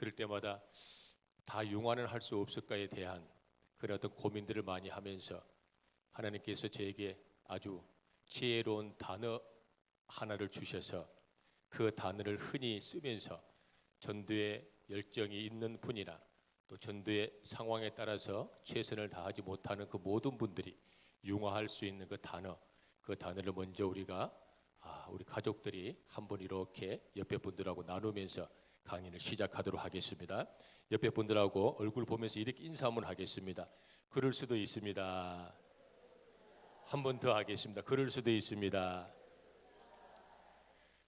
그럴 때마다 다 융화는 할 수 없을까에 대한 그런 어떤 고민들을 많이 하면서 하나님께서 저에게 아주 지혜로운 단어 하나를 주셔서 그 단어를 흔히 쓰면서 전도에 열정이 있는 분이나 또 전도의 상황에 따라서 최선을 다하지 못하는 그 모든 분들이 융화할 수 있는 그 단어를 먼저 우리가 우리 가족들이 한번 이렇게 옆에 분들하고 나누면서 강의를 시작하도록 하겠습니다. 옆에 분들하고 얼굴 보면서 이렇게 인사 한번 하겠습니다. 그럴 수도 있습니다. 한 번 더 하겠습니다. 그럴 수도 있습니다.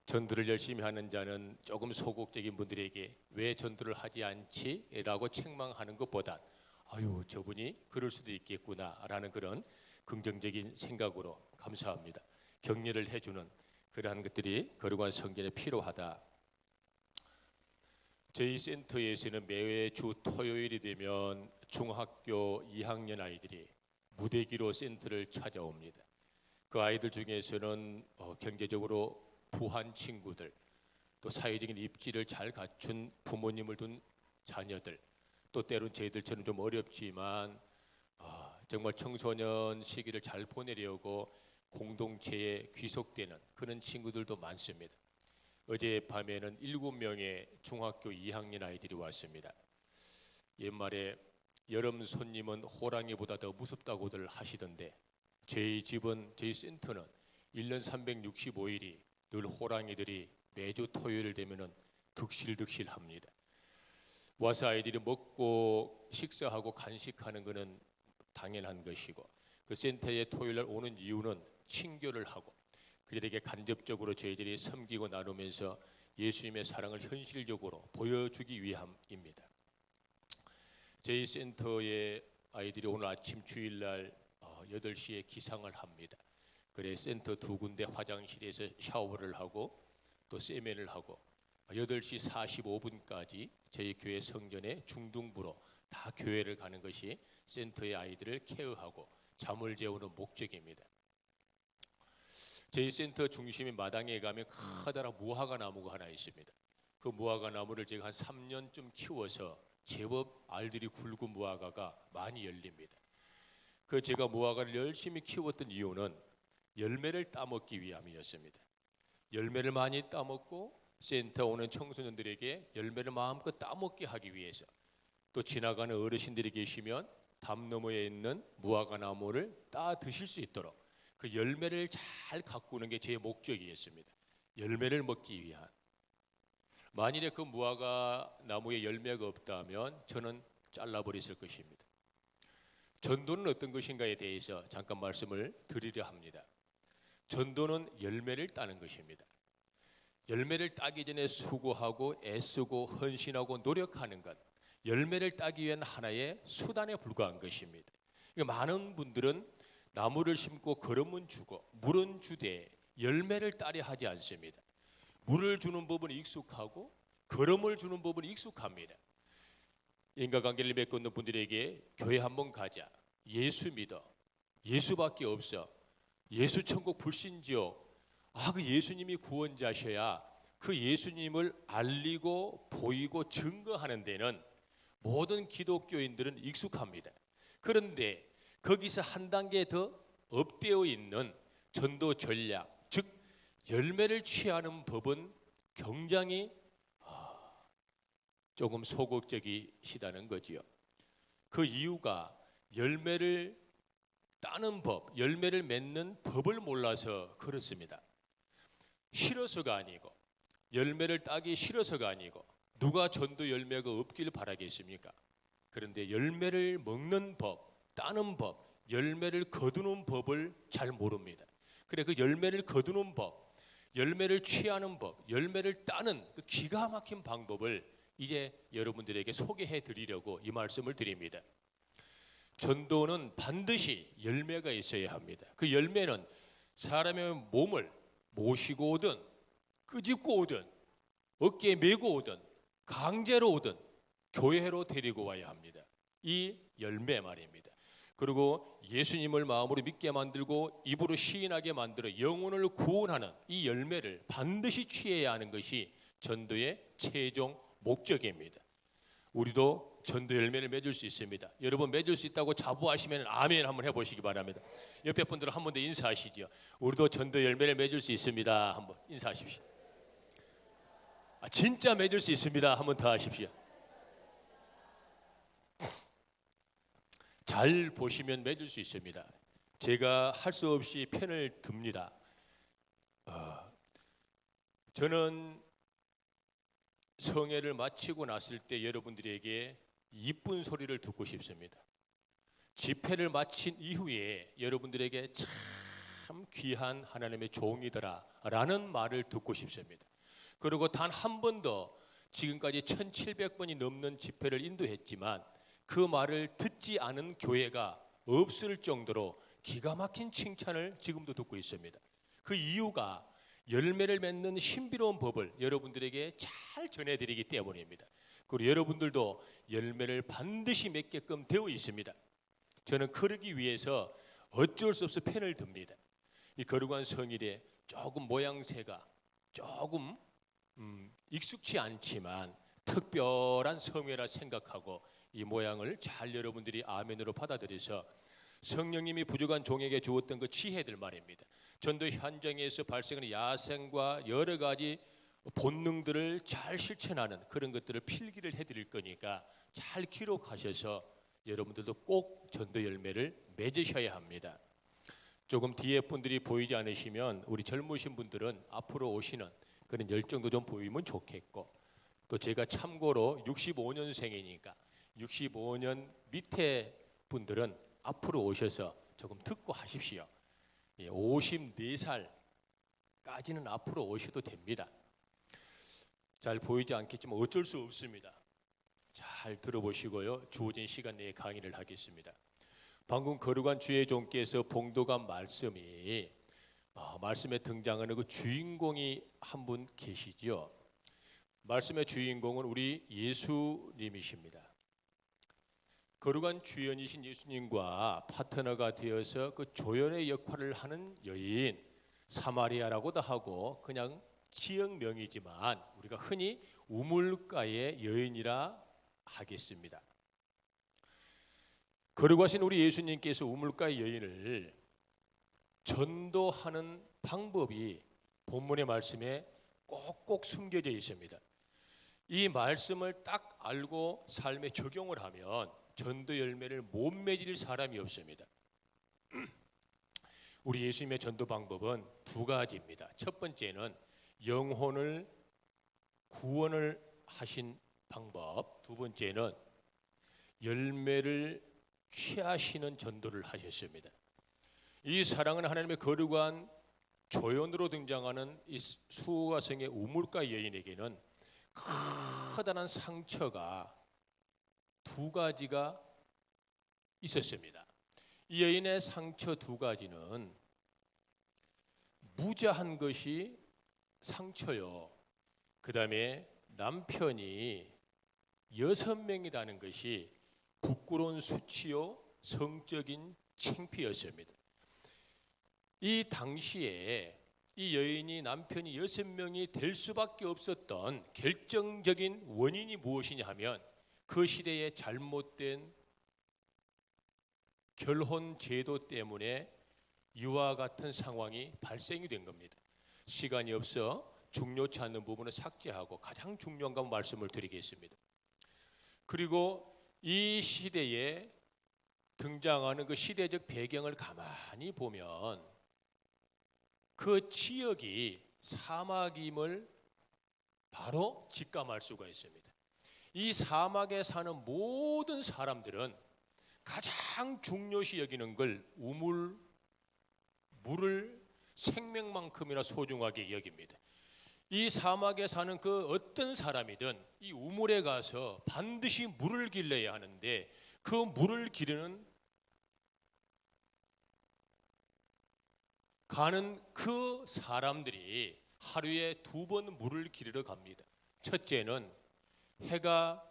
전도를 열심히 하는 자는 조금 소극적인 분들에게 왜 전도를 하지 않지? 라고 책망하는 것보다 아유 저분이 그럴 수도 있겠구나 라는 그런 긍정적인 생각으로 감사합니다. 격려를 해주는 그러한 것들이 거룩한 성전에 필요하다. 저희 센터에서는 매회 주 토요일이 되면 중학교 2학년 아이들이 무대기로 센터를 찾아옵니다. 그 아이들 중에서는 경제적으로 부한 친구들, 또 사회적인 입지를 잘 갖춘 부모님을 둔 자녀들, 또 때론 저희들처럼 좀 어렵지만 정말 청소년 시기를 잘 보내려고 공동체에 귀속되는 그런 친구들도 많습니다. 어젯밤에는 7명의 중학교 2학년 아이들이 왔습니다. 옛말에 여름 손님은 호랑이보다 더 무섭다고들 하시던데 저희 센터는 1년 365일이 늘 호랑이들이 매주 토요일 되면은 득실득실합니다. 와서 아이들이 먹고 식사하고 간식하는 것은 당연한 것이고 그 센터에 토요일날 오는 이유는 친교를 하고 그들에게 간접적으로 저희들이 섬기고 나누면서 예수님의 사랑을 현실적으로 보여주기 위함입니다. 저희 센터의 아이들이 오늘 아침 주일날 8시에 기상을 합니다. 그래 센터 두 군데 화장실에서 샤워를 하고 또 세면을 하고 8시 45분까지 저희 교회 성전에 중등부로 다 교회를 가는 것이 센터의 아이들을 케어하고 잠을 재우는 목적입니다. 저희 센터 중심인 마당에 가면 커다란 무화과 나무가 하나 있습니다. 그 무화과 나무를 제가 한 3년쯤 키워서 제법 알들이 굵은 무화과가 많이 열립니다. 그 제가 무화과를 열심히 키웠던 이유는 열매를 따먹기 위함이었습니다. 열매를 많이 따먹고 센터 오는 청소년들에게 열매를 마음껏 따먹게 하기 위해서 또 지나가는 어르신들이 계시면 담 너머에 있는 무화과 나무를 따 드실 수 있도록 그 열매를 잘 가꾸는 게 제 목적이었습니다. 열매를 먹기 위한. 만일에 그 무화과 나무에 열매가 없다면 저는 잘라버렸을 것입니다. 전도는 어떤 것인가에 대해서 잠깐 말씀을 드리려 합니다. 전도는 열매를 따는 것입니다. 열매를 따기 전에 수고하고 애쓰고 헌신하고 노력하는 것, 열매를 따기 위한 하나의 수단에 불과한 것입니다. 많은 분들은 나무를 심고 걸음은 주고 물은 주되 열매를 따려 하지 않습니다. 물을 주는 법은 익숙하고 걸음을 주는 법은 익숙합니다. 인간관계를 맺고 있는 분들에게 교회 한번 가자, 예수 믿어, 예수밖에 없어, 예수 천국 불신지옥, 그 예수님이 구원자셔야 그 예수님을 알리고 보이고 증거하는 데는 모든 기독교인들은 익숙합니다. 그런데 거기서 한 단계 더 업되어 있는 전도 전략, 즉 열매를 취하는 법은 굉장히 조금 소극적이시다는 거지요. 그 이유가 열매를 따는 법, 열매를 맺는 법을 몰라서 그렇습니다. 싫어서가 아니고 열매를 따기 싫어서가 아니고 누가 전도 열매가 없길 바라겠습니까? 그런데 열매를 먹는 법, 따는 법, 열매를 거두는 법을 잘 모릅니다. 그래 그 열매를 거두는 법, 열매를 취하는 법, 열매를 따는 그 기가 막힌 방법을 이제 여러분들에게 소개해 드리려고 이 말씀을 드립니다. 전도는 반드시 열매가 있어야 합니다. 그 열매는 사람의 몸을 모시고 오든 끄집고 오든 어깨에 메고 오든 강제로 오든 교회로 데리고 와야 합니다. 이 열매 말입니다. 그리고 예수님을 마음으로 믿게 만들고 입으로 시인하게 만들어 영혼을 구원하는 이 열매를 반드시 취해야 하는 것이 전도의 최종 목적입니다. 우리도 전도 열매를 맺을 수 있습니다. 여러분 맺을 수 있다고 자부하시면 아멘 한번 해보시기 바랍니다. 옆에 분들은 한 번 더 인사하시죠. 우리도 전도 열매를 맺을 수 있습니다. 한번 인사하십시오. 진짜 맺을 수 있습니다. 한번 더 하십시오. 잘 보시면 맺을 수 있습니다. 제가 할 수 없이 편을 듭니다. 저는 성회를 마치고 났을 때 여러분들에게 이쁜 소리를 듣고 싶습니다. 집회를 마친 이후에 여러분들에게 참 귀한 하나님의 종이더라 라는 말을 듣고 싶습니다. 그리고 단 한 번도 지금까지 1700번이 넘는 집회를 인도했지만 그 말을 듣지 않은 교회가 없을 정도로 기가 막힌 칭찬을 지금도 듣고 있습니다. 그 이유가 열매를 맺는 신비로운 법을 여러분들에게 잘 전해드리기 때문입니다. 그리고 여러분들도 열매를 반드시 맺게끔 되어 있습니다. 저는 그러기 위해서 어쩔 수 없이 편을 듭니다. 이 거룩한 성일에 조금 모양새가 조금 익숙치 않지만 특별한 성회라 생각하고 이 모양을 잘 여러분들이 아멘으로 받아들여서 성령님이 부족한 종에게 주었던 그 지혜들 말입니다. 전도 현장에서 발생하는 야생과 여러 가지 본능들을 잘 실천하는 그런 것들을 필기를 해드릴 거니까 잘 기록하셔서 여러분들도 꼭 전도 열매를 맺으셔야 합니다. 조금 뒤에 분들이 보이지 않으시면 우리 젊으신 분들은 앞으로 오시는 그런 열정도 좀 보이면 좋겠고, 또 제가 참고로 65년생이니까 65년 밑에 분들은 앞으로 오셔서 조금 듣고 하십시오. 54살까지는 앞으로 오셔도 됩니다. 잘 보이지 않겠지만 어쩔 수 없습니다. 잘 들어보시고요. 주어진 시간 내에 강의를 하겠습니다. 방금 거룩한 주의 종께서 봉독한 말씀이 말씀에 등장하는 그 주인공이 한 분 계시죠. 말씀의 주인공은 우리 예수님이십니다. 거룩한 주연이신 예수님과 파트너가 되어서 그 조연의 역할을 하는 여인, 사마리아라고도 하고 그냥 지역명이지만 우리가 흔히 우물가의 여인이라 하겠습니다. 거룩하신 우리 예수님께서 우물가의 여인을 전도하는 방법이 본문의 말씀에 꼭꼭 숨겨져 있습니다. 이 말씀을 딱 알고 삶에 적용을 하면 전도 열매를 못 맺을 사람이 없습니다. 우리 예수님의 전도 방법은 두 가지입니다. 첫 번째는 영혼을 구원을 하신 방법, 두 번째는 열매를 취하시는 전도를 하셨습니다. 이 사랑하는 하나님의 거룩한 조연으로 등장하는 이 수호가성의 우물가 여인에게는 커다란 상처가 두 가지가 있었습니다. 이 여인의 상처 두 가지는 무자한 것이 상처요, 그 다음에 남편이 6명이라는 것이 부끄러운 수치요, 성적인 창피였습니다. 이 당시에 이 여인이 남편이 6명이 될 수밖에 없었던 결정적인 원인이 무엇이냐 하면 그 시대의 잘못된 결혼 제도 때문에 이와 같은 상황이 발생이 된 겁니다. 시간이 없어 중요치 않은 부분을 삭제하고 가장 중요한 것 말씀을 드리겠습니다. 그리고 이 시대에 등장하는 그 시대적 배경을 가만히 보면 그 지역이 사막임을 바로 직감할 수가 있습니다. 이 사막에 사는 모든 사람들은 가장 중요시 여기는 걸 물을 생명만큼이나 소중하게 여깁니다. 이 사막에 사는 그 어떤 사람이든 이 우물에 가서 반드시 물을 길러야 하는데 그 물을 기르는 가는 그 사람들이 하루에 2번 물을 기르러 갑니다. 첫째는 해가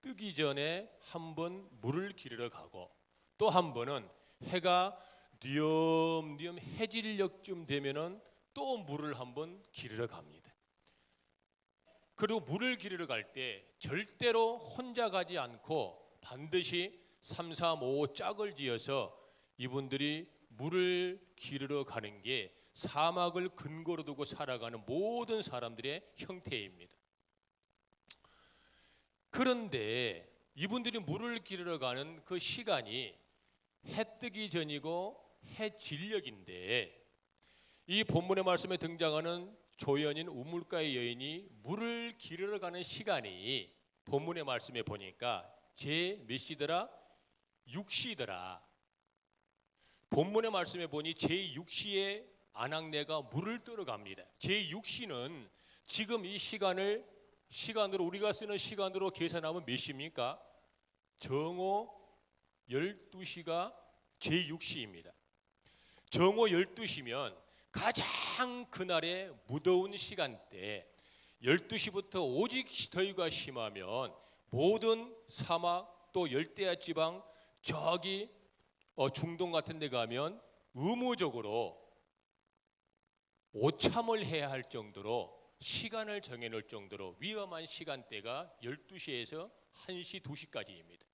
뜨기 전에 한 번 물을 기르러 가고 또 한 번은 해가 뉘엄뉘엄 해질녘쯤 되면은 또 물을 한 번 기르러 갑니다. 그리고 물을 기르러 갈 때 절대로 혼자 가지 않고 반드시 3, 4, 5 짝을 지어서 이분들이 물을 기르러 가는 게 사막을 근거로 두고 살아가는 모든 사람들의 형태입니다. 그런데 이분들이 물을 기르러 가는 그 시간이 해 뜨기 전이고 해 진력인데, 이 본문의 말씀에 등장하는 조연인 우물가의 여인이 물을 기르러 가는 시간이 본문의 말씀에 보니까 제 몇 시더라? 6시더라. 본문의 말씀에 보니 제 6시에 아낙네가 물을 뜨러 갑니다. 제 6시는 지금 이 시간으로 우리가 쓰는 시간으로 계산하면 몇 시입니까? 정오 12시가 제 6시입니다. 정오 12시면 가장 그날의 무더운 시간대, 12시부터 오직 더위가 심하면 모든 사막 또 열대야 지방, 저기 중동 같은 데 가면 의무적으로 오참을 해야 할 정도로, 시간을 정해놓을 정도로 위험한 시간대가 12시에서 1시, 2시까지입니다.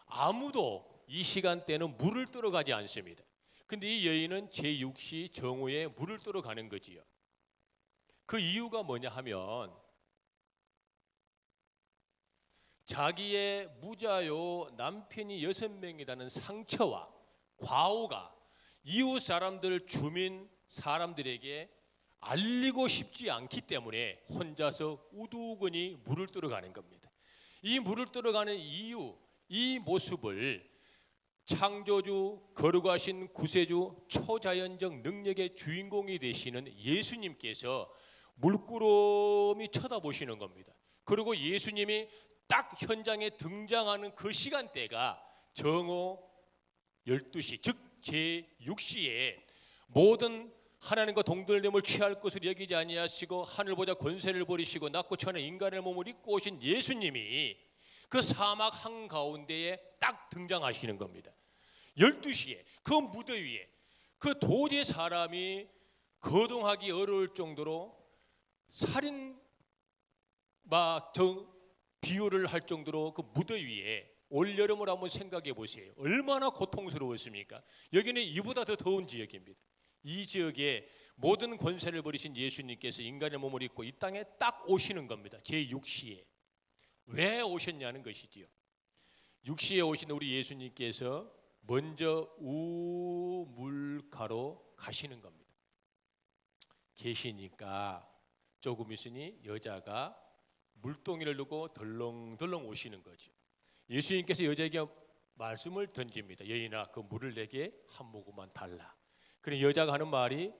아무도 이 시간대는 물을 뜨러 가지 않습니다. 근데 이 여인은 제6시 정오에 물을 뜨러 가는 거지요. 그 이유가 뭐냐 하면 자기의 무자요 남편이 6명이라는 상처와 과오가 이웃 사람들, 주민 사람들에게 알리고 싶지 않기 때문에 혼자서 우두거니 물을 뜨러 가는 겁니다. 이 물을 뜨러 가는 이유, 이 모습을 창조주, 거룩하신 구세주, 초자연적 능력의 주인공이 되시는 예수님께서 물구름이 쳐다보시는 겁니다. 그리고 예수님이 딱 현장에 등장하는 그 시간대가 정오 12시, 즉 제6시에 모든 하나님과 동떨됨을 취할 것을 여기지 아니하시고 하늘보다 권세를 버리시고 낮고 천한 인간의 몸을 입고 오신 예수님이 그 사막 한가운데에 딱 등장하시는 겁니다. 12시에 그 무더위에 그 도저히 사람이 거동하기 어려울 정도로 살인 비유를 할 정도로 그 무더위에 올여름을 한번 생각해 보세요. 얼마나 고통스러웠습니까? 여기는 이보다 더 더운 지역입니다. 이 지역에 모든 권세를 버리신 예수님께서 인간의 몸을 입고 이 땅에 딱 오시는 겁니다. 제6시에. 왜 오셨냐는 것이지요. 6시에 오신 우리 예수님께서 먼저 우물가로 가시는 겁니다. 계시니까 조금 있으니 여자가 물동이를 두고 덜렁덜렁 오시는 거죠. 예수님께서 여자에게 말씀을 던집니다. 여인아, 그 물을 내게 한 모금만 달라. 그래 여자가 하는 말이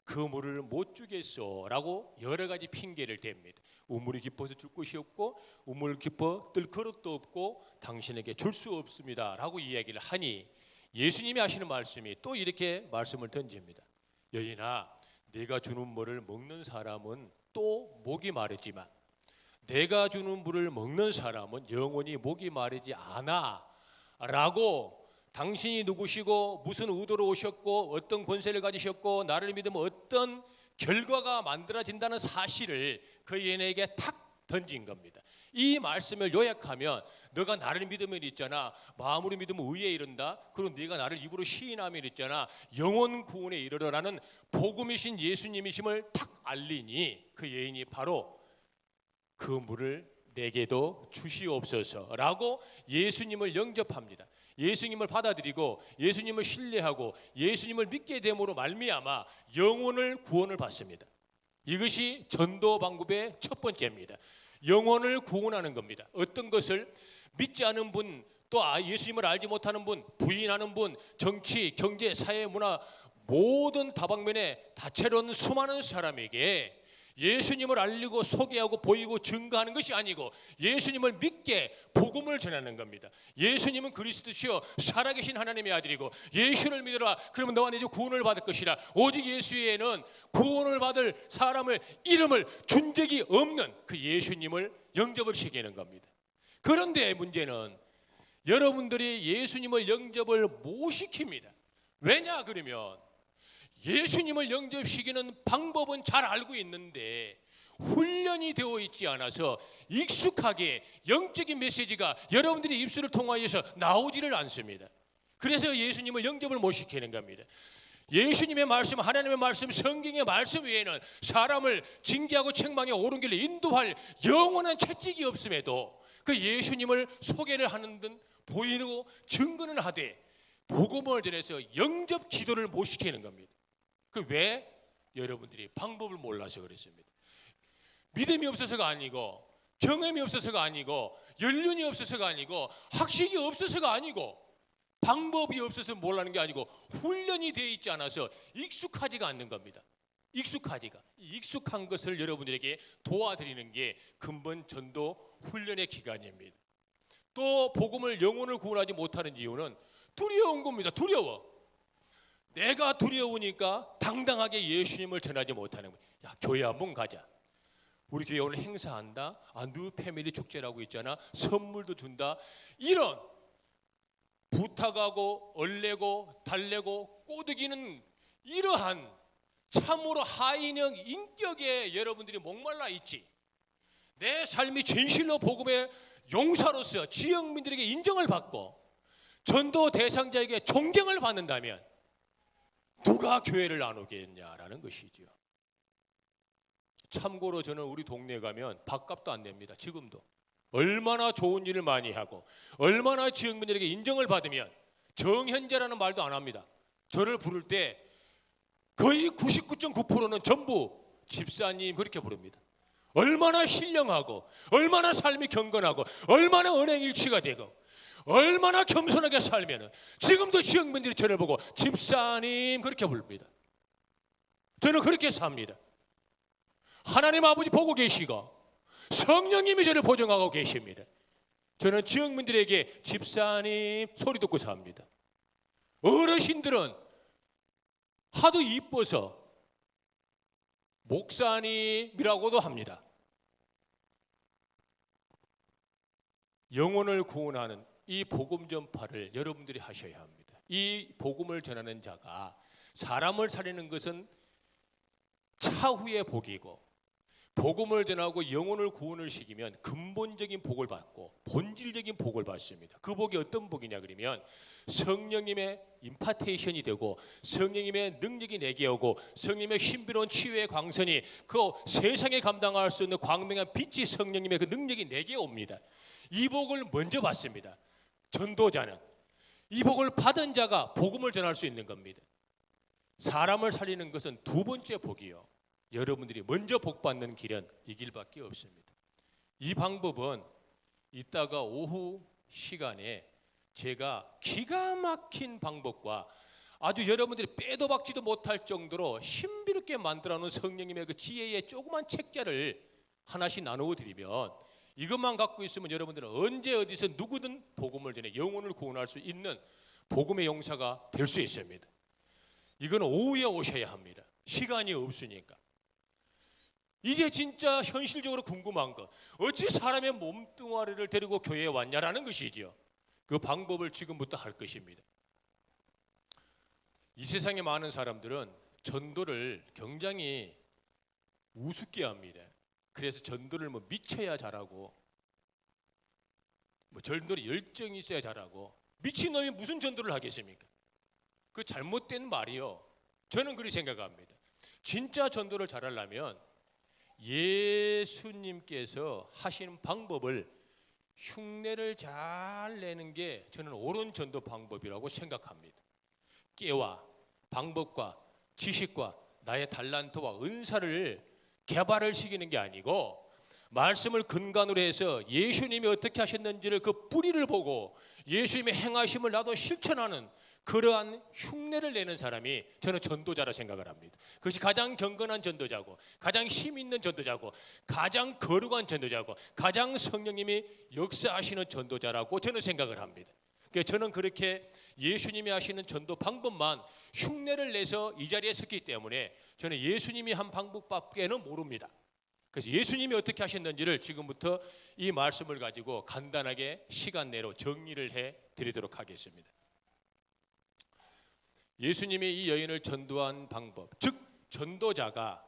그 물을 못 주겠소라고 여러 가지 핑계를 댑니다. 우물이 깊어서 줄 곳이 없고 우물 깊어 뜰 그릇도 없고 당신에게 줄 수 없습니다라고 이야기를 하니 예수님이 하시는 말씀이 또 이렇게 말씀을 던집니다. 여인아, 내가 주는 물을 먹는 사람은 또 목이 마르지만 내가 주는 물을 먹는 사람은 영원히 목이 마르지 않아 라고, 당신이 누구시고 무슨 의도로 오셨고 어떤 권세를 가지셨고 나를 믿으면 어떤 결과가 만들어진다는 사실을 그 여인에게 탁 던진 겁니다. 이 말씀을 요약하면 너가 나를 믿으면 있잖아, 마음으로 믿으면 의에 이른다. 그리고 네가 나를 입으로 시인하면 있잖아, 영원 구원에 이르러라는 복음이신 예수님이심을 탁 알리니 그 여인이 바로 그 물을 내게도 주시옵소서라고 예수님을 영접합니다. 예수님을 받아들이고 예수님을 신뢰하고 예수님을 믿게 됨으로 말미암아 영혼을 구원을 받습니다. 이것이 전도 방법의 첫 번째입니다. 영혼을 구원하는 겁니다. 어떤 것을 믿지 않은 분, 또 예수님을 알지 못하는 분, 부인하는 분, 정치, 경제, 사회, 문화 모든 다방면에 다채로운 수많은 사람에게 예수님을 알리고 소개하고 보이고 증거하는 것이 아니고 예수님을 믿게 복음을 전하는 겁니다. 예수님은 그리스도시요 살아계신 하나님의 아들이고 예수를 믿으라 그러면 너와 내 주 구원을 받을 것이라. 오직 예수 외에는 구원을 받을 사람을 이름을 준 적이 없는 그 예수님을 영접을 시키는 겁니다. 그런데 문제는 여러분들이 예수님을 영접을 못 시킵니다. 왜냐 그러면 예수님을 영접시키는 방법은 잘 알고 있는데 훈련이 되어 있지 않아서 익숙하게 영적인 메시지가 여러분들의 입술을 통하여서 나오지를 않습니다. 그래서 예수님을 영접을 못 시키는 겁니다. 예수님의 말씀, 하나님의 말씀, 성경의 말씀 외에는 사람을 징계하고 책망에 옳은 길로 인도할 영원한 채찍이 없음에도 그 예수님을 소개를 하는 듯 보이고 증거는 하되 복음을 전해서 영접 기도를 못 시키는 겁니다. 그 왜? 여러분들이 방법을 몰라서 그렇습니다. 믿음이 없어서가 아니고 경험이 없어서가 아니고 연륜이 없어서가 아니고 학식이 없어서가 아니고 방법이 없어서 몰라는 게 아니고 훈련이 되어 있지 않아서 익숙하지가 않는 겁니다. 익숙한 것을 여러분들에게 도와드리는 게 근본 전도 훈련의 기간입니다. 또 복음을 영혼을 구원하지 못하는 이유는 두려운 겁니다. 두려워. 내가 두려우니까 당당하게 예수님을 전하지 못하는 거예요. 야, 교회 한번 가자. 우리 교회 오늘 행사한다. 뉴 패밀리 축제라고 있잖아. 선물도 준다. 이런 부탁하고 얼레고 달래고 꼬드기는 이러한 참으로 하인형 인격에 여러분들이 목말라 있지. 내 삶이 진실로 복음의 용사로서 지역민들에게 인정을 받고 전도 대상자에게 존경을 받는다면 누가 교회를 나누겠냐라는 것이죠. 참고로 저는 우리 동네에 가면 밥값도 안 냅니다. 지금도. 얼마나 좋은 일을 많이 하고 얼마나 지역민들에게 인정을 받으면 정현재라는 말도 안 합니다. 저를 부를 때 거의 99.9%는 전부 집사님 그렇게 부릅니다. 얼마나 신령하고 얼마나 삶이 경건하고 얼마나 언행일치가 되고 얼마나 겸손하게 살면 지금도 지역민들이 저를 보고 집사님 그렇게 부릅니다. 저는 그렇게 삽니다. 하나님 아버지 보고 계시고 성령님이 저를 보정하고 계십니다. 저는 지역민들에게 집사님 소리 듣고 삽니다. 어르신들은 하도 이뻐서 목사님이라고도 합니다. 영혼을 구원하는 이 복음 전파를 여러분들이 하셔야 합니다. 이 복음을 전하는 자가 사람을 살리는 것은 차후의 복이고 복음을 전하고 영혼을 구원을 시키면 근본적인 복을 받고 본질적인 복을 받습니다. 그 복이 어떤 복이냐 그러면 성령님의 임파테이션이 되고 성령님의 능력이 내게 오고 성령님의 신비로운 치유의 광선이 그 세상에 감당할 수 있는 광명한 빛이 성령님의 그 능력이 내게 옵니다. 이 복을 먼저 받습니다. 전도자는 이 복을 받은 자가 복음을 전할 수 있는 겁니다. 사람을 살리는 것은 두 번째 복이요. 여러분들이 먼저 복 받는 길은 이 길밖에 없습니다. 이 방법은 이따가 오후 시간에 제가 기가 막힌 방법과 아주 여러분들이 빼도 박지도 못할 정도로 신비롭게 만들어 놓은 성령님의 그 지혜의 조그만 책자를 하나씩 나누어 드리면 이것만 갖고 있으면 여러분들은 언제 어디서 누구든 복음을 전해 영혼을 구원할 수 있는 복음의 용사가 될 수 있습니다. 이건 오후에 오셔야 합니다. 시간이 없으니까. 이제 진짜 현실적으로 궁금한 것, 어찌 사람의 몸뚱아리를 데리고 교회에 왔냐라는 것이지요. 그 방법을 지금부터 할 것입니다. 이 세상에 많은 사람들은 전도를 굉장히 우습게 합니다. 그래서 전도를 미쳐야 잘하고 전도에 열정이 있어야 잘하고 미친놈이 무슨 전도를 하겠습니까? 그 잘못된 말이요. 저는 그렇게 생각합니다. 진짜 전도를 잘하려면 예수님께서 하시는 방법을 흉내를 잘 내는 게 저는 옳은 전도 방법이라고 생각합니다. 깨와 방법과 지식과 나의 달란트와 은사를 개발을 시키는 게 아니고 말씀을 근간으로 해서 예수님이 어떻게 하셨는지를 그 뿌리를 보고 예수님의 행하심을 나도 실천하는 그러한 흉내를 내는 사람이 저는 전도자라 생각을 합니다. 그것이 가장 경건한 전도자고 가장 힘 있는 전도자고 가장 거룩한 전도자고 가장 성령님이 역사하시는 전도자라고 저는 생각을 합니다. 그래서 저는 그렇게 예수님이 하시는 전도 방법만 흉내를 내서 이 자리에 섰기 때문에 저는 예수님이 한 방법밖에는 모릅니다. 그래서 예수님이 어떻게 하셨는지를 지금부터 이 말씀을 가지고 간단하게 시간 내로 정리를 해 드리도록 하겠습니다. 예수님이 이 여인을 전도한 방법, 즉 전도자가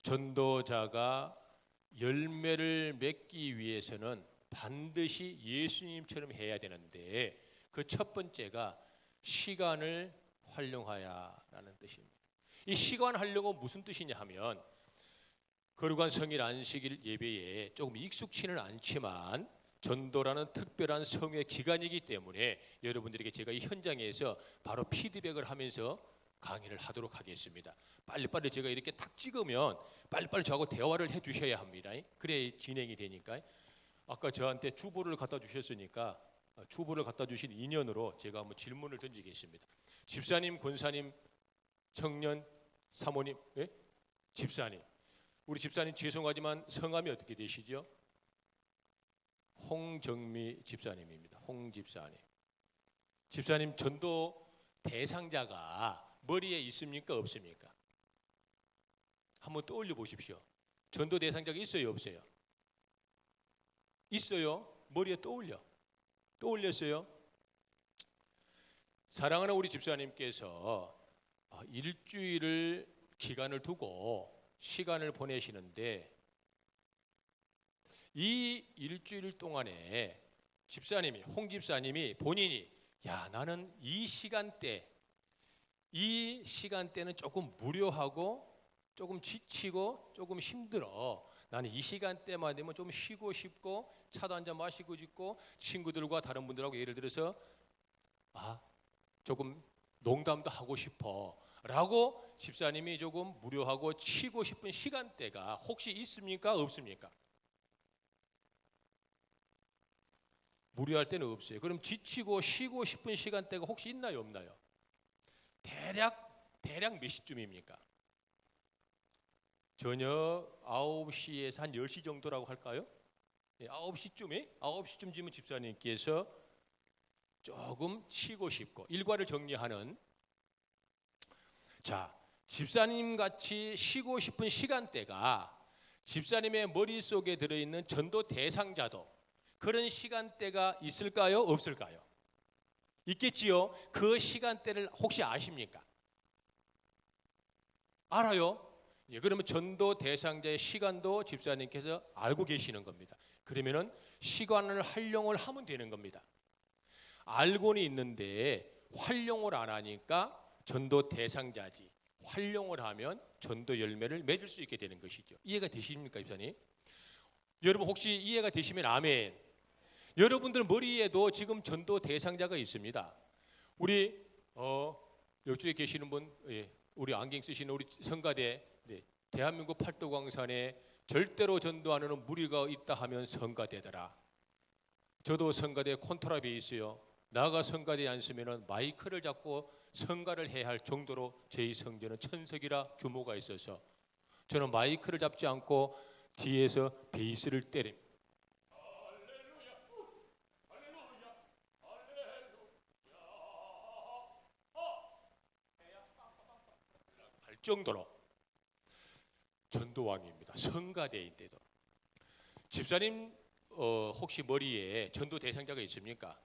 전도자가 열매를 맺기 위해서는 반드시 예수님처럼 해야 되는데 그 첫 번째가 시간을 활용하야라는 뜻입니다. 이 시간 활용은 무슨 뜻이냐 하면 거룩한 성일 안식일 예배에 조금 익숙치는 않지만 전도라는 특별한 성의 기간이기 때문에 여러분들에게 제가 이 현장에서 바로 피드백을 하면서 강의를 하도록 하겠습니다. 빨리빨리 제가 이렇게 탁 찍으면 빨리빨리 저하고 대화를 해주셔야 합니다. 그래야 진행이 되니까. 아까 저한테 주보를 갖다 주셨으니까 주보를 갖다 주신 인연으로 제가 한번 질문을 던지겠습니다. 집사님, 권사님, 청년, 사모님, 예? 집사님. 우리 집사님 죄송하지만 성함이 어떻게 되시죠? 홍정미 집사님입니다. 홍 집사님. 집사님 전도 대상자가 머리에 있습니까? 없습니까? 한번 떠올려 보십시오. 전도 대상자가 있어요? 없어요? 있어요. 머리에 떠올렸어요. 사랑하는 우리 집사님께서 일주일을 기간을 두고 시간을 보내시는데 이 일주일 동안에 집사님이 홍 집사님이 본인이 나는 이 시간대는 조금 무료하고 조금 지치고 조금 힘들어. 나는 이 시간대만 되면 좀 쉬고 싶고 차도 한잔 마시고 싶고 친구들과 다른 분들하고 예를 들어서 조금 농담도 하고 싶어 라고 집사님이 조금 무료하고 쉬고 싶은 시간대가 혹시 있습니까? 없습니까? 무료할 때는 없어요. 그럼 지치고 쉬고 싶은 시간대가 혹시 있나요? 없나요? 대략 몇 시쯤입니까? 저녁 9시에서 한 10시 정도라고 할까요? 9시쯤이면 집사님께서 조금 쉬고 싶고 일과를 정리하는 집사님 같이 쉬고 싶은 시간대가 집사님의 머릿속에 들어있는 전도 대상자도 그런 시간대가 있을까요? 없을까요? 있겠지요. 그 시간대를 혹시 아십니까? 알아요? 그러면 전도 대상자의 시간도 집사님께서 알고 계시는 겁니다. 그러면은 시간을 활용을 하면 되는 겁니다. 알고는 있는데 활용을 안 하니까 전도 대상자지. 활용을 하면 전도 열매를 맺을 수 있게 되는 것이죠. 이해가 되십니까, 집사님? 여러분 혹시 이해가 되시면 아멘. 여러분들 머리에도 지금 전도 대상자가 있습니다. 우리 이쪽에 계시는 분, 우리 안경 쓰시는 우리 성가대, 대한민국 팔도광산에 절대로 전도하는 무리가 있다 하면 성가대더라. 저도 성가대 콘트라베이 있어요. 나가 성가대에 앉으면 마이크를 잡고 성가를 해야 할 정도로 제 성전은 천석이라 규모가 있어서 저는 마이크를 잡지 않고 뒤에서 베이스를 때립니다. 할 정도로 전도왕입니다. 성가대인데도. 집사님 혹시 머리에 전도 대상자가 있습니까?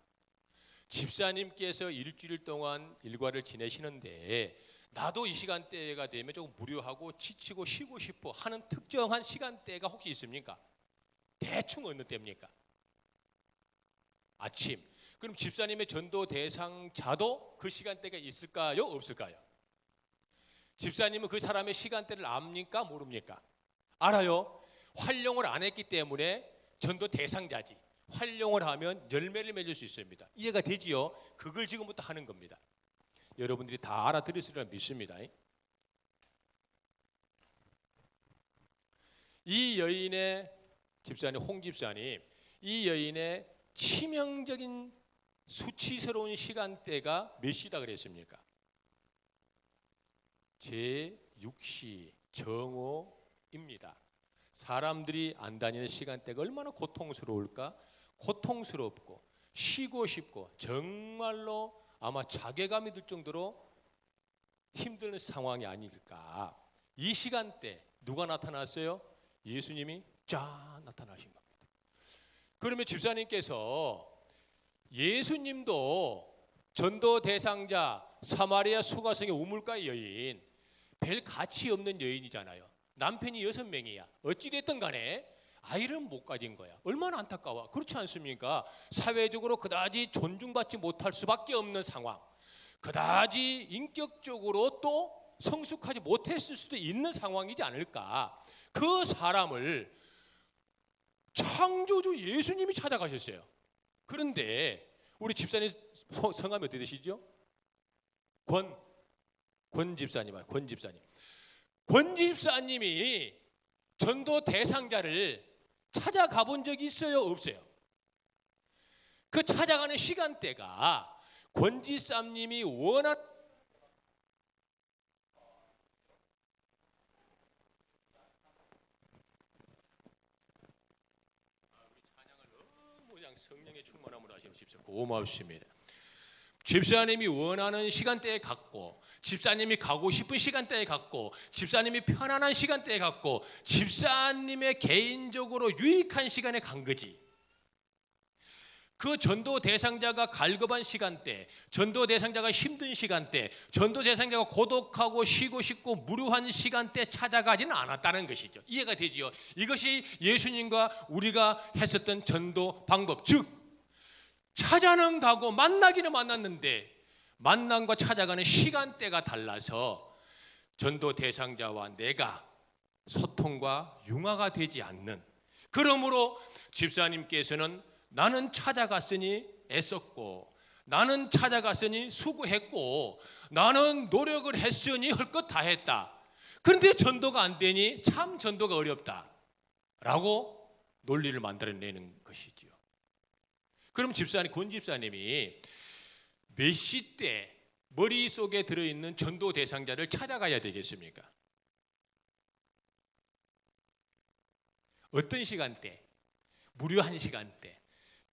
집사님께서 일주일 동안 일과를 지내시는데 나도 이 시간대가 되면 조금 무료하고 지치고 쉬고 싶어 하는 특정한 시간대가 혹시 있습니까? 대충 어느 때입니까? 아침. 그럼 집사님의 전도 대상자도 그 시간대가 있을까요? 없을까요? 집사님은 그 사람의 시간대를 압니까? 모릅니까? 알아요. 활용을 안 했기 때문에 전도 대상자지. 활용을 하면 열매를 맺을 수 있습니다. 이해가 되지요? 그걸 지금부터 하는 겁니다. 여러분들이 다 알아들으시리라 믿습니다. 이 여인의 집사님 홍 집사님, 이 여인의 치명적인 수치스러운 시간대가 몇 시다 그랬습니까? 제6시 정오입니다. 사람들이 안 다니는 시간대가 얼마나 고통스러울까? 고통스럽고 쉬고 싶고 정말로 아마 자괴감이 들 정도로 힘든 상황이 아닐까. 이 시간대 누가 나타났어요? 예수님이 쫙 나타나신 겁니다. 그러면 집사님께서 예수님도 전도 대상자 사마리아 수가성의 우물가의 여인, 별 가치 없는 여인이잖아요. 남편이 6명이야. 어찌됐든 간에 아이를 못 가진 거야. 얼마나 안타까워. 그렇지 않습니까? 사회적으로 그다지 존중받지 못할 수밖에 없는 상황, 그다지 인격적으로 또 성숙하지 못했을 수도 있는 상황이지 않을까. 그 사람을 창조주 예수님이 찾아가셨어요. 그런데 우리 집사님 성함이 어떻게 되시죠? 권 집사님이요. 권 집사님이 전도 대상자를 찾아가 본 적이 있어요? 없어요? 그 찾아가는 시간대가 권 집사님이 워낙 성령의 충만함으로 하십시오. 고맙습니다. 집사님이 원하는 시간대에 갔고, 집사님이 가고 싶은 시간대에 갔고, 집사님이 편안한 시간대에 갔고, 집사님의 개인적으로 유익한 시간에 간 거지. 그 전도 대상자가 갈급한 시간대, 전도 대상자가 힘든 시간대, 전도 대상자가 고독하고 쉬고 싶고 무료한 시간대 찾아가지는 않았다는 것이죠. 이해가 되지요? 이것이 예수님과 우리가 했었던 전도 방법, 즉 찾아는 가고 만나기는 만났는데 만남과 찾아가는 시간대가 달라서 전도 대상자와 내가 소통과 융화가 되지 않는, 그러므로 집사님께서는 나는 찾아갔으니 애썼고, 나는 찾아갔으니 수고했고, 나는 노력을 했으니 할 것 다 했다. 그런데 전도가 안 되니 참 전도가 어렵다 라고 논리를 만들어내는 것이지요. 그럼 권 집사님이 몇 시 때 머릿속에 들어있는 전도 대상자를 찾아가야 되겠습니까? 어떤 시간대? 무료한 시간대,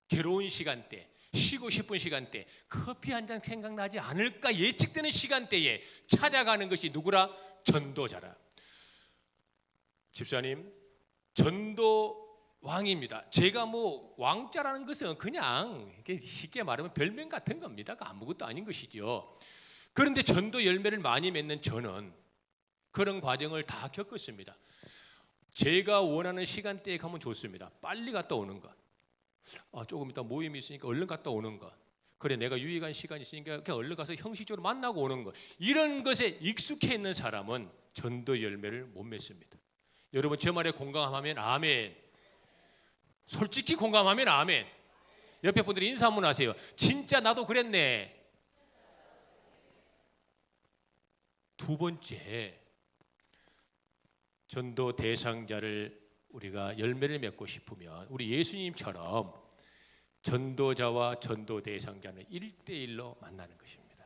괴로운 시간대, 쉬고 싶은 시간대, 커피 한 잔 생각나지 않을까 예측되는 시간대에 찾아가는 것이 누구라? 전도자라. 집사님, 전도 왕입니다. 제가 왕자라는 것은 그냥 쉽게 말하면 별명 같은 겁니다. 아무것도 아닌 것이죠. 그런데 전도 열매를 많이 맺는 저는 그런 과정을 다 겪었습니다. 제가 원하는 시간대에 가면 좋습니다. 빨리 갔다 오는 것. 조금 이따 모임이 있으니까 얼른 갔다 오는 것. 그래, 내가 유익한 시간이 있으니까 그냥 얼른 가서 형식적으로 만나고 오는 것. 이런 것에 익숙해 있는 사람은 전도 열매를 못 맺습니다. 여러분, 제 말에 공감하면 아멘. 솔직히 공감하면 아멘. 옆에 분들이 인사 한번 하세요. 진짜 나도 그랬네. 두 번째, 전도 대상자를 우리가 열매를 맺고 싶으면 우리 예수님처럼 전도자와 전도 대상자는 1대1로 만나는 것입니다.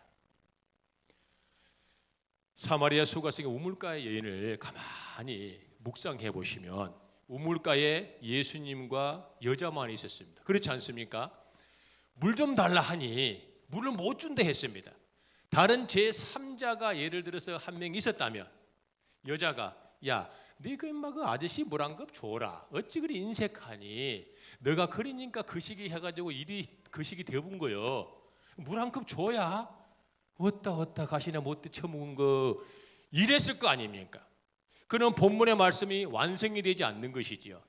사마리아 수가성의 우물가의 여인을 가만히 묵상해 보시면 우물가에 예수님과 여자만 있었습니다. 그렇지 않습니까? 물 좀 달라 하니 물을 못 준다 했습니다. 다른 제3자가 예를 들어서 한 명 있었다면 여자가, 야, 네가 인마 그 아저씨 물 한 컵 줘라. 어찌 그리 인색하니? 너가 그러니까 그 시기 해가지고 일이 그 시기 되어본 거요. 물 한 컵 줘야 어따 가시나 못돼 처먹은 거 이랬을 거 아닙니까? 그런 본문의 말씀이 완성이 되지 않는 것이지요.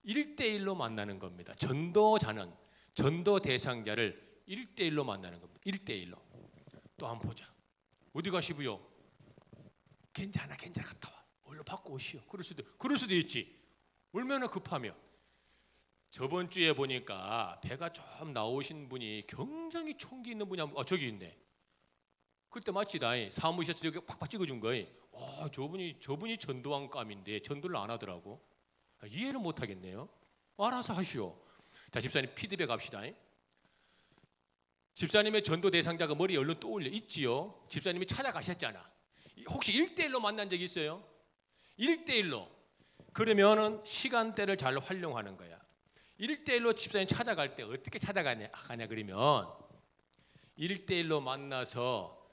1대1로 만나는 겁니다. 전도자는 전도 대상자를 1대1로 만나는 겁니다. 1대1로. 또 한번 보자. 어디 가시고요? 괜찮아 갔다 와. 얼른 받고 오시오. 그럴 수도 있지. 얼마나 급하면. 저번 주에 보니까 배가 좀 나오신 분이 굉장히 총기 있는 분이 저기 있네. 그때 마치 사무실에서 저기 팍팍 찍어준 거예요. 저분이 전도왕감인데 전도를 안 하더라고. 이해를 못 하겠네요. 알아서 하시오. 자, 집사님 피드백 합시다. 집사님의 전도 대상자가 머리에 얼른 떠올려 있지요. 집사님이 찾아가셨잖아. 혹시 1대1로 만난 적 있어요? 1대1로. 그러면은 시간대를 잘 활용하는 거야. 1대1로 집사님 찾아갈 때 어떻게 찾아가냐 그러면 1대1로 만나서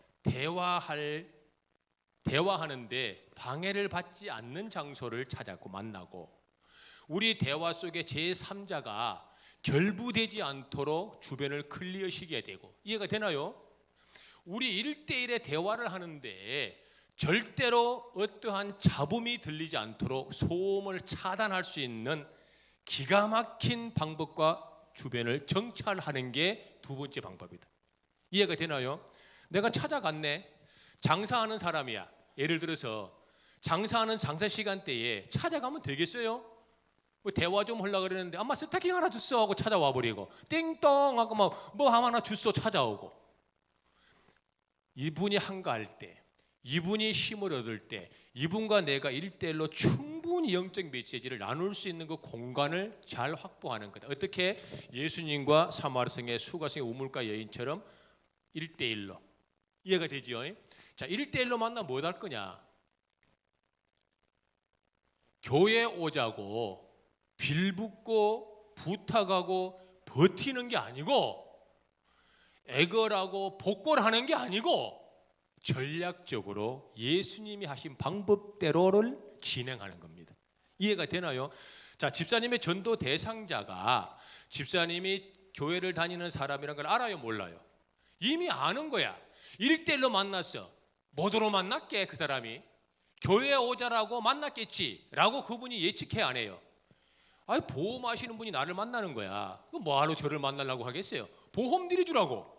대화하는데 방해를 받지 않는 장소를 찾았고 만나고, 우리 대화 속에 제3자가 결부되지 않도록 주변을 클리어시켜야 되고. 이해가 되나요? 우리 1대1의 대화를 하는데 절대로 어떠한 잡음이 들리지 않도록 소음을 차단할 수 있는 기가 막힌 방법과 주변을 정찰하는 게 두 번째 방법이다. 이해가 되나요? 내가 찾아갔네. 장사하는 사람이야. 예를 들어서 장사하는 장사 시간대에 찾아가면 되겠어요? 대화 좀 하려고 그러는데 엄마 스타킹 하나 줬어 하고 찾아와 버리고 띵동 하고 뭐 하나 줬어 찾아오고. 이분이 한가할 때, 이분이 힘을 얻을 때, 이분과 내가 1대1로 충분히 영적 메시지를 나눌 수 있는 그 공간을 잘 확보하는 거다. 어떻게? 예수님과 사마리아성의 수가성의 우물가 여인처럼 1대1로. 이해가 되죠? 자, 1대1로 만나면 뭐 할 거냐? 교회 오자고 빌붙고 부탁하고 버티는 게 아니고 애걸하고 복골하는 게 아니고 전략적으로 예수님이 하신 방법대로를 진행하는 겁니다. 이해가 되나요? 자, 집사님의 전도 대상자가 집사님이 교회를 다니는 사람이란 걸 알아요, 몰라요? 이미 아는 거야. 1대1로 만났어. 뭐로 만났게 그 사람이? 교회에 오자라고 만났겠지 라고 그분이 예측해 안 해요. 아니, 보험하시는 분이 나를 만나는 거야. 뭐하러 저를 만나려고 하겠어요? 보험 드려주라고.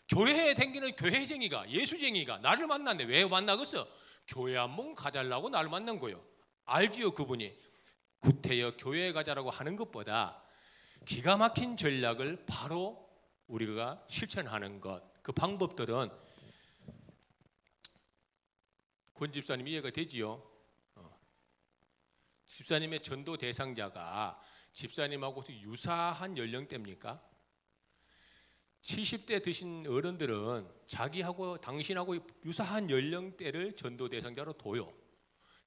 교회에 댕기는 교회쟁이가, 예수쟁이가 나를 만났네. 왜 만나겠어? 교회 한번 가자라고 나를 만난 거예요. 알지요, 그분이? 구태여 교회에 가자라고 하는 것보다 기가 막힌 전략을 바로 우리가 실천하는 것, 그 방법들은 권 집사님 이해가 되지요? 집사님의 전도 대상자가 집사님하고 유사한 연령대입니까? 70대 드신 어른들은 자기하고 당신하고 유사한 연령대를 전도 대상자로 둬요.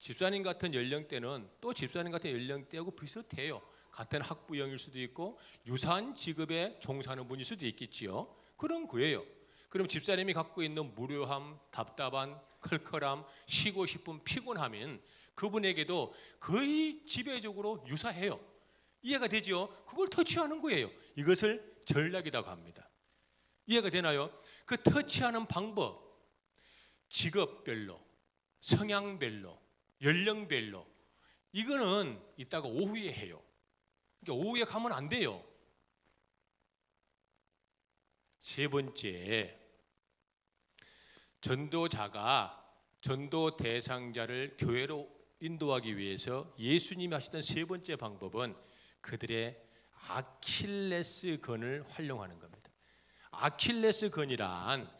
집사님 같은 연령대는 또 집사님 같은 연령대하고 비슷해요. 같은 학부형일 수도 있고 유사한 직업에 종사하는 분일 수도 있겠지요. 그런 거예요. 그럼 집사님이 갖고 있는 무료함, 답답한, 컬컬함, 쉬고 싶은 피곤함은 그분에게도 거의 지배적으로 유사해요. 이해가 되죠? 그걸 터치하는 거예요. 이것을 전략이라고 합니다. 이해가 되나요? 그 터치하는 방법, 직업별로, 성향별로, 연령별로, 이거는 이따가 오후에 해요. 그러니까 오후에 가면 안 돼요. 세 번째, 전도자가 전도 대상자를 교회로 인도하기 위해서 예수님이 하시던 세 번째 방법은 그들의 아킬레스건을 활용하는 겁니다. 아킬레스건이란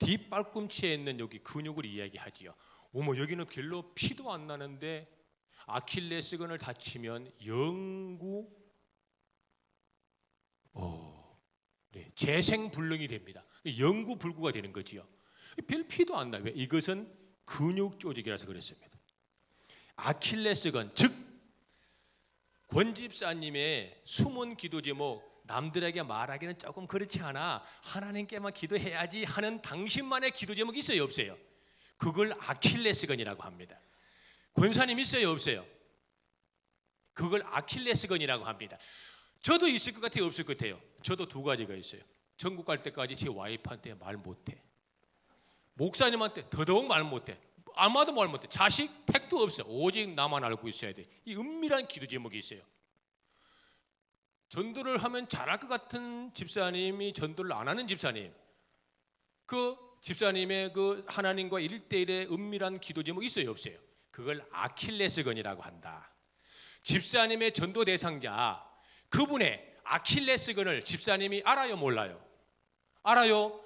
뒷발꿈치에 있는 여기 근육을 이야기하지요. 어머, 여기는 별로 피도 안 나는데 아킬레스건을 다치면 영구 재생불능이 됩니다. 영구 불구가 되는 거지요. 별 피도 안 나요. 왜? 이것은 근육 조직이라서 그렇습니다. 아킬레스건, 즉 권집사님의 숨은 기도 제목, 남들에게 말하기는 조금 그렇지 않아, 하나님께만 기도해야지 하는 당신만의 기도 제목이 있어요, 없어요? 그걸 아킬레스건이라고 합니다. 권사님 있어요, 없어요? 그걸 아킬레스건이라고 합니다. 저도 있을 것 같아요, 없을 것 같아요? 저도 두 가지가 있어요. 전국 갈 때까지 제 와이프한테 말 못해. 목사님한테 더더욱 말 못해. 아마도 말 못해. 자식 택도 없어. 오직 나만 알고 있어야 돼. 이 은밀한 기도 제목이 있어요. 전도를 하면 잘할 것 같은 집사님이 전도를 안 하는 집사님, 그 집사님의 그 하나님과 1대1의 은밀한 기도 제목이 있어요, 없어요? 그걸 아킬레스건이라고 한다. 집사님의 전도 대상자, 그분의 아킬레스건을 집사님이 알아요, 몰라요? 알아요.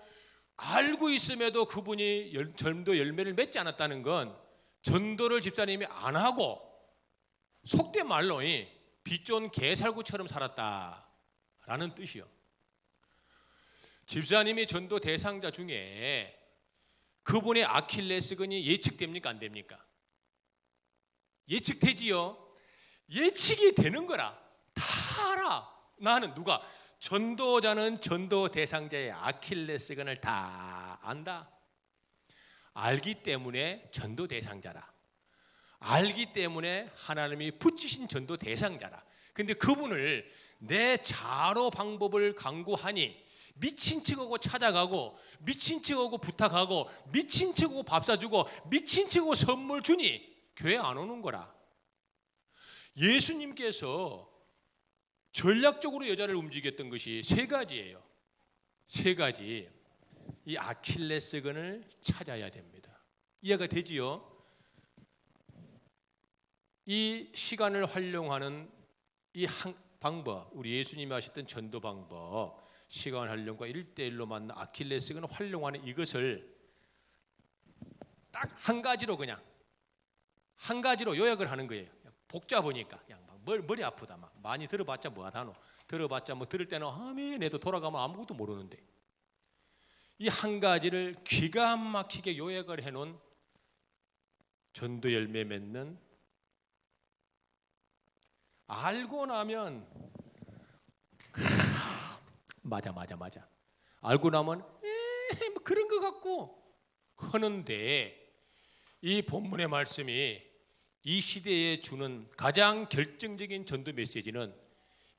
알고 있음에도 그분이 전도 열매를 맺지 않았다는 건 전도를 집사님이 안 하고 속된 말로 빚존 개살구처럼 살았다라는 뜻이요. 집사님이 전도 대상자 중에 그분의 아킬레스건이 예측됩니까, 안 됩니까? 예측되지요. 예측이 되는 거라. 다 알아. 나는 누가? 전도자는 전도 대상자의 아킬레스건을 다 안다. 알기 때문에 전도 대상자라. 알기 때문에 하나님이 붙이신 전도 대상자라. 근데 그분을 내 자로 방법을 강구하니 미친 척하고 찾아가고 미친 척하고 부탁하고 미친 척하고 밥 사주고 미친 척하고 선물 주니 교회 안 오는 거라. 예수님께서 전략적으로 여자를 움직였던 것이 세 가지예요. 세 가지. 이 아킬레스건을 찾아야 됩니다. 이해가 되지요? 이 시간을 활용하는 이 방법, 우리 예수님이 하셨던 전도 방법, 시간 활용과 1대1로 만난 아킬레스건을 활용하는 이것을 딱 한 가지로 그냥 한 가지로 요약을 하는 거예요. 복잡하니까 그냥 막 머리 아프다 막 많이 들어봤자 뭐하다노. 들어봤자 뭐 들을 때는 아멘 해도 돌아가면 아무것도 모르는데 이 한 가지를 기가 막히게 요약을 해놓은 전도 열매 맺는 알고 나면 맞아 알고 나면 뭐 그런 것 같고 하는데 이 본문의 말씀이 이 시대에 주는 가장 결정적인 전도 메시지는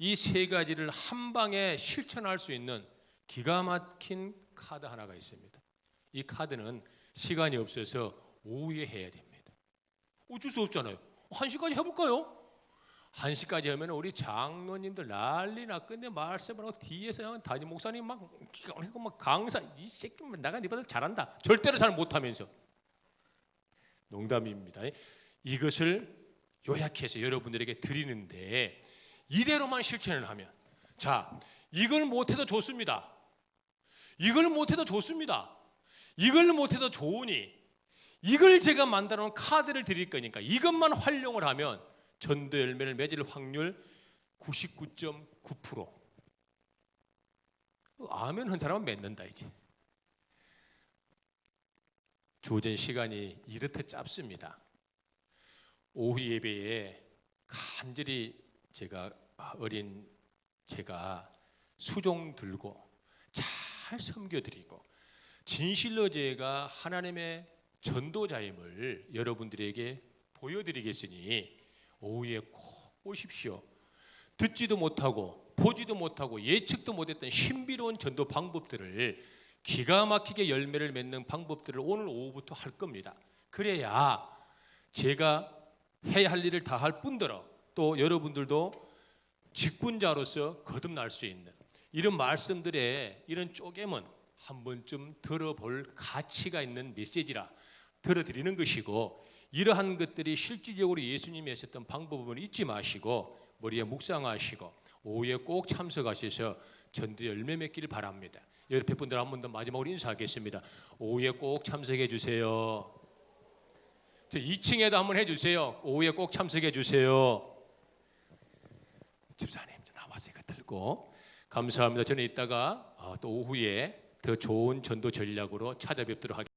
이 세 가지를 한 방에 실천할 수 있는 기가 막힌 카드 하나가 있습니다. 이 카드는 시간이 없어서 오후에 해야 됩니다. 어쩔 수 없잖아요. 1시까지 해볼까요? 1시까지 하면 우리 장로님들 난리 났건데 말씀을 하고 뒤에서 담임 목사님 막 강사 이 새끼만 나가 니보다 잘한다. 절대로 잘 못하면서 농담입니다. 이것을 요약해서 여러분들에게 드리는데 이대로만 실천을 하면 자 이걸 못해도 좋습니다. 이걸 못해도 좋습니다. 이걸 못해도 좋으니 이걸 제가 만들어 놓은 카드를 드릴 거니까 이것만 활용을 하면 전도 열매를 맺을 확률 99.9%. 아멘 한 사람은 맺는다 이제. 주어진 시간이 이렇듯 짧습니다. 오후 예배에 간절히 제가 수종 들고 잘 섬겨드리고 진실로 제가 하나님의 전도자임을 여러분들에게 보여드리겠으니 오후에 꼭 오십시오. 듣지도 못하고 보지도 못하고 예측도 못했던 신비로운 전도 방법들을 기가 막히게 열매를 맺는 방법들을 오늘 오후부터 할 겁니다. 그래야 제가 해야 할 일을 다 할 뿐더러 또 여러분들도 직분자로서 거듭날 수 있는 이런 말씀들의 이런 쪼개문 한 번쯤 들어볼 가치가 있는 메시지라 들어드리는 것이고 이러한 것들이 실질적으로 예수님이 하셨던 방법은 잊지 마시고 머리에 묵상하시고 오후에 꼭 참석하셔서 전도 열매 맺기를 바랍니다. 옆에 분들 한 번 더 마지막으로 인사하겠습니다. 오후에 꼭 참석해 주세요. 2층에도 한번 해주세요. 오후에 꼭 참석해 주세요. 집사님 나와서 이거 들고 감사합니다. 저는 이따가 또 오후에 더 좋은 전도 전략으로 찾아뵙도록 하겠습니다.